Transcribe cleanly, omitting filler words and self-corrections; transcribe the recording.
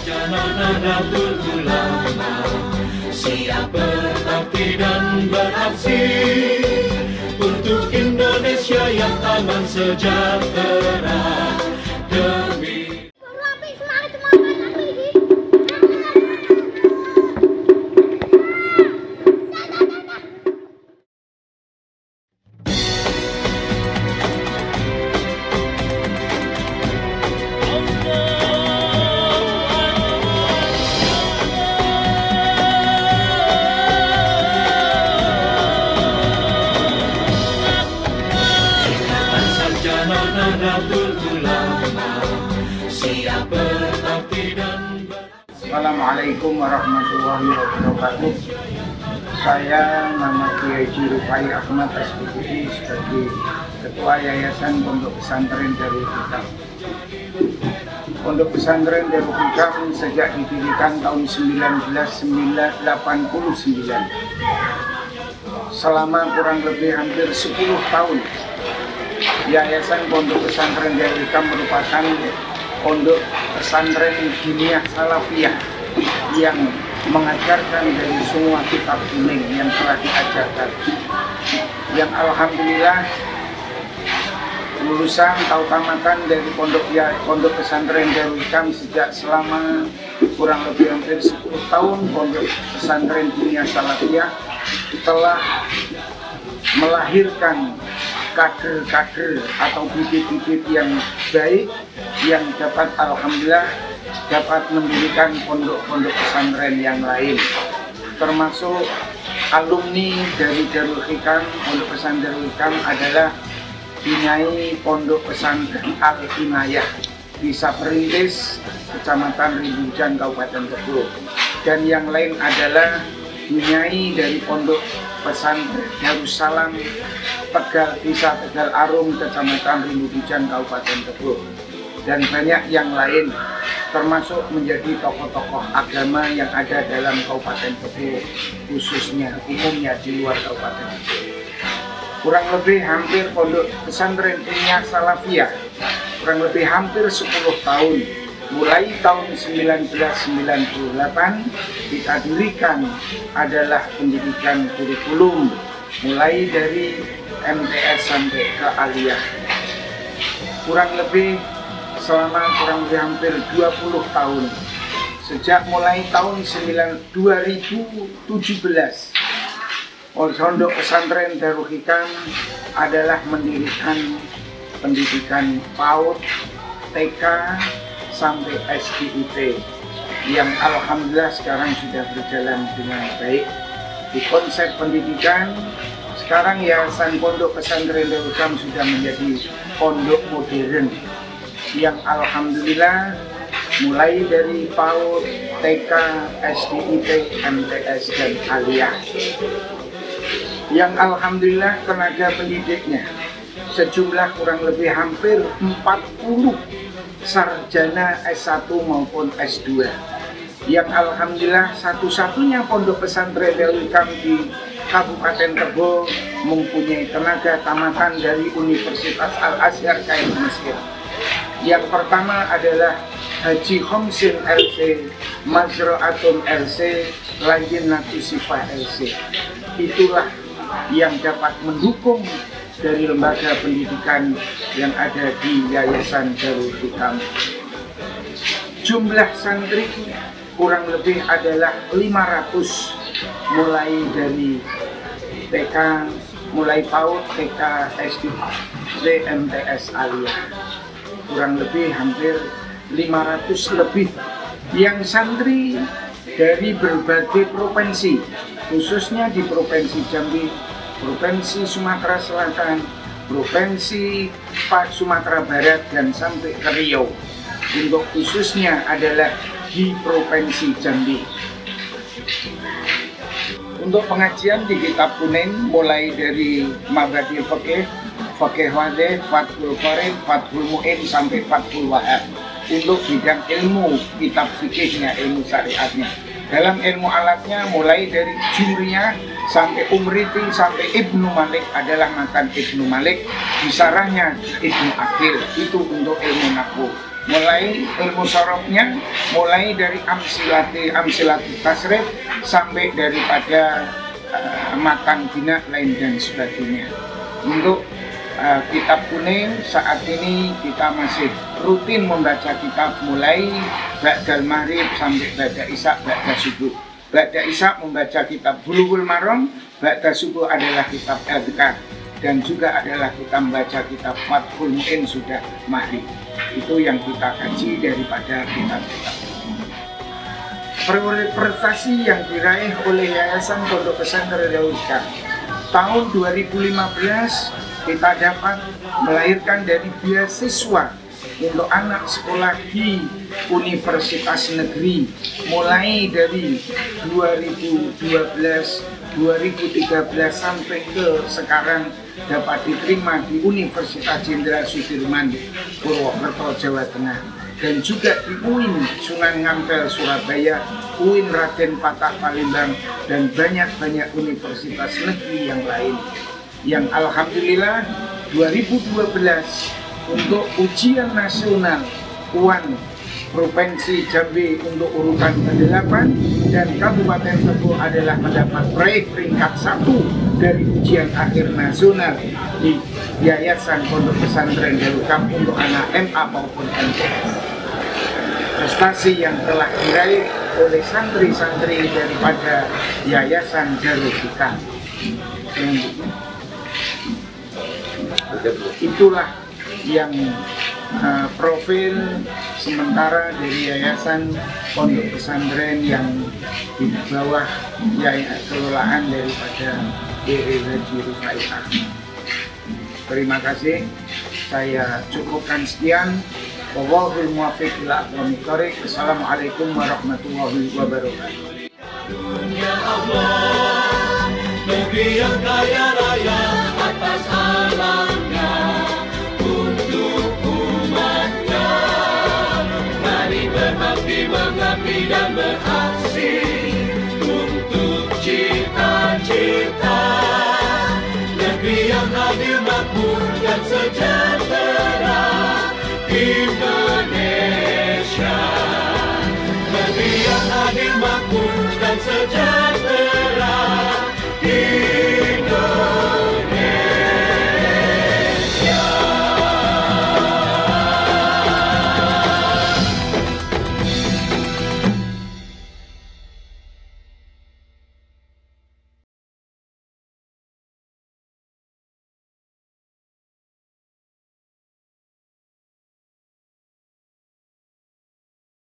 sarjana Nahdlatul Ulama, siap berbakti dan beraksi untuk Indonesia yang aman sejahtera. Demi Nahdlatul Ulama, siap berbakti dan beraksi. Assalamualaikum warahmatullahi wabarakatuh. Saya nama Kiai Rufai Ahmad SPDI sebagai Ketua Yayasan Pondok Pesantren Darul Hikam. Pondok Pesantren Darul Hikam sejak didirikan tahun 1989. Selama kurang lebih hampir 10 tahun, Yayasan Pondok Pesantren Darul Hikam merupakan pondok pesantren diniyah salafiyah yang mengajarkan dari semua kitab kuning yang telah diajarkan. Yang alhamdulillah lulusan atau tamatan dari pondok pesantren Darul Hikam sejak selama kurang lebih hampir 10 tahun, pondok pesantren diniyah salafiyah telah melahirkan kader-kader atau bibit-bibit yang baik yang dapat alhamdulillah dapat mendirikan pondok-pondok pesantren yang lain, termasuk alumni dari Darul Hikam. Pondok pesantren Darul Hikam adalah Binyai Pondok Pesantren Al-Inayah di Saperintis, Kecamatan Ribujan, Kabupaten Tebo, dan yang lain adalah Binyai dari Pondok Pesantren Darussalam Tegal, Desa Tegal Arum, Kecamatan Ribujan, Kabupaten Tebo, dan banyak yang lain, termasuk menjadi tokoh-tokoh agama yang ada dalam Kabupaten Tebo, khususnya umumnya di luar Kabupaten Tebo. Kurang lebih hampir pondok pesantren diniyah salafiyah kurang lebih hampir 10 tahun. Mulai tahun 1998 kita dirikan adalah pendidikan kurikulum mulai dari MTS sampai ke aliyah. Kurang lebih selama kurang lebih hampir 20 tahun. Sejak mulai tahun 2017, Pondok Pesantren Darul Hikam adalah mendirikan pendidikan PAUD, TK, sampai SDIT yang alhamdulillah sekarang sudah berjalan dengan baik. Di konsep pendidikan sekarang Yayasan Pondok Pesantren Darul Hikam sudah menjadi pondok modern yang alhamdulillah mulai dari PAUD, TK, SDIT, MTS, dan aliyah yang alhamdulillah tenaga pendidiknya sejumlah kurang lebih hampir 40 sarjana S1 maupun S2 yang alhamdulillah satu-satunya pondok pesantren Darul Hikam di Kabupaten Tebo mempunyai tenaga tamatan dari Universitas Al-Azhar Kain Mesir. Yang pertama adalah Haji Khomsin LC, Mazra'atun LC, Lajin Natusifah LC. Itulah yang dapat mendukung dari lembaga pendidikan yang ada di Yayasan Darul Hikam. Jumlah santri kurang lebih adalah 500, mulai dari TK, mulai PAUD, TK, SD, MTS, aliyah. Kurang lebih hampir 500 lebih yang santri dari berbagai provinsi, khususnya di Provinsi Jambi, Provinsi Sumatera Selatan, Provinsi Sumatera Barat, dan sampai ke Riau. Untuk khususnya adalah di Provinsi Jambi. Untuk pengajian di kitab kuning mulai dari Mabadil Fikih, Fikih Wadih, Fathul Qorib, Fathul Mu'in, sampai Fathul Wahab. Untuk bidang ilmu kitab fikihnya, ilmu syariatnya. Dalam ilmu alatnya mulai dari Jumriyah sampai Umriti sampai Ibnu Malik adalah matan Ibnu Malik, disarahnya Ibnu Akil, itu untuk ilmu nahwu. mulai ilmu sorofnya, mulai dari amsilati tasrif sampai daripada makan bina lain dan sebagainya. Untuk kitab kuning saat ini kita masih rutin membaca kitab mulai ba'dal maghrib sampai ba'da isya, ba'da subuh. Ba'da isya membaca kitab Bulughul Maram, ba'da subuh adalah kitab Adhkar, dan juga adalah kita membaca kitab Fathul Mu'in sudah maghrib. Itu yang kita kaji daripada kitab-kitab. Prestasi yang diraih oleh Yayasan Pondok Pesantren Darul Hikam tahun 2015 kita dapat melahirkan dari beasiswa untuk anak sekolah di Universitas Negeri mulai dari 2012, 2013 sampai ke sekarang dapat diterima di Universitas Jenderal Sudirman Purwokerto, Jawa Tengah, dan juga di UIN Sunan Ngampel Surabaya, UIN Raden Patah Palembang, dan banyak-banyak universitas negeri yang lain. Yang alhamdulillah 2012 untuk ujian nasional UAN Provinsi Jambi untuk urutan ke-8 dan Kabupaten Tebo adalah mendapat proyek peringkat 1 dari ujian akhir nasional di Yayasan Pondok Pesantren Darul Hikam untuk anak MA maupun MTS. Prestasi yang telah diraih oleh santri-santri daripada Yayasan Darul Hikam. Itulah yang profil sementara dari Yayasan Pondok Pesantren yang di bawah kelolaan daripada Kiai Haji Rifai Ahmad. Terima kasih, saya cukupkan sekian. Wallahul muwaffiq ila aqwamit thoriq. Assalamualaikum warahmatullahi wabarakatuh. Ya Allah, negeri yang kaya raya atas alamnya, untuk umatnya. Mari berbakti, mengabdi dan beraksi untuk cita-cita negeri yang adil, makmur dan sejahtera. Indonesia, negeri yang adil, makmur dan sejahtera.